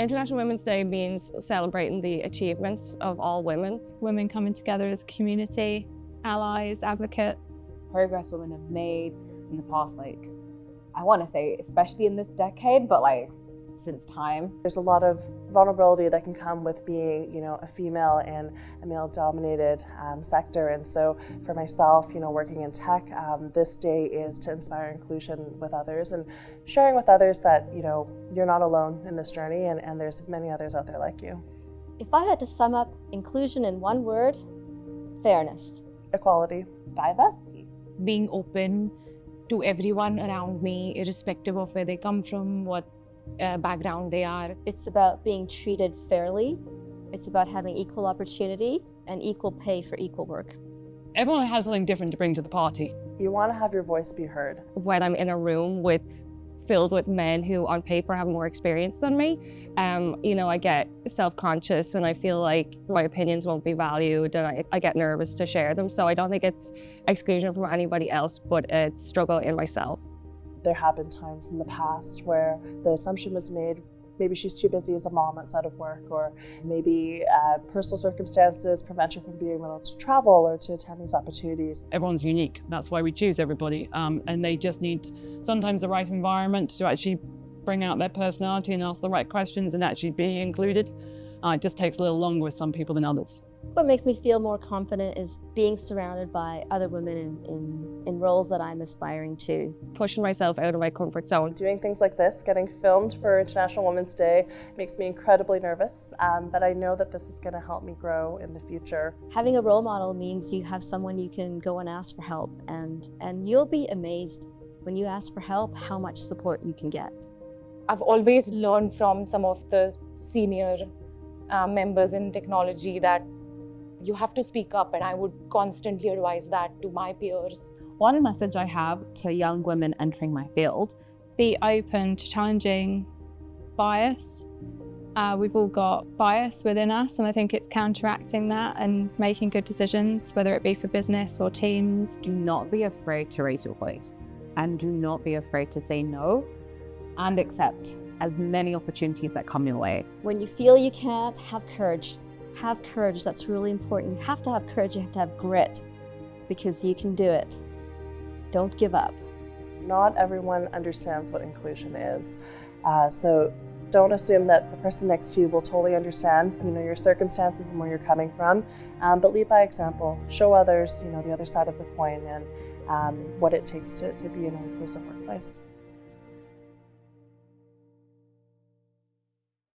International Women's Day means celebrating the achievements of all women. Women coming together as a community, allies, advocates. Progress women have made in the past, I want to say, especially in this decade, but since time. There's a lot of vulnerability that can come with being, a female in a male-dominated sector. And so for myself, working in tech, this day is to inspire inclusion with others and sharing with others that, you're not alone in this journey and there's many others out there like you. If I had to sum up inclusion in one word, fairness. Equality. Diversity. Being open to everyone around me, irrespective of where they come from, what background they are. It's about being treated fairly. It's about having equal opportunity and equal pay for equal work. Everyone has something different to bring to the party. You want to have your voice be heard. When I'm in a room filled with men who on paper have more experience than me, I get self-conscious and I feel like my opinions won't be valued and I get nervous to share them. So I don't think it's exclusion from anybody else, but it's struggle in myself. There have been times in the past where the assumption was made, maybe she's too busy as a mom outside of work, or maybe personal circumstances prevent her from being able to travel or to attend these opportunities. Everyone's unique. That's why we choose everybody. And they just need sometimes the right environment to actually bring out their personality and ask the right questions and actually be included. It just takes a little longer with some people than others. What makes me feel more confident is being surrounded by other women in roles that I'm aspiring to. Pushing myself out of my comfort zone. Doing things like this, getting filmed for International Women's Day, makes me incredibly nervous, but I know that this is going to help me grow in the future. Having a role model means you have someone you can go and ask for help, and you'll be amazed when you ask for help how much support you can get. I've always learned from some of the senior members in technology that you have to speak up, and I would constantly advise that to my peers. One message I have to young women entering my field: be open to challenging bias. We've all got bias within us, and I think it's counteracting that and making good decisions, whether it be for business or teams. Do not be afraid to raise your voice, and do not be afraid to say no and accept as many opportunities that come your way. When you feel you can't, have courage. Have courage, that's really important. You have to have courage, you have to have grit, because you can do it. Don't give up. Not everyone understands what inclusion is. So don't assume that the person next to you will totally understand, your circumstances and where you're coming from, but lead by example. Show others, the other side of the coin and what it takes to be in an inclusive workplace.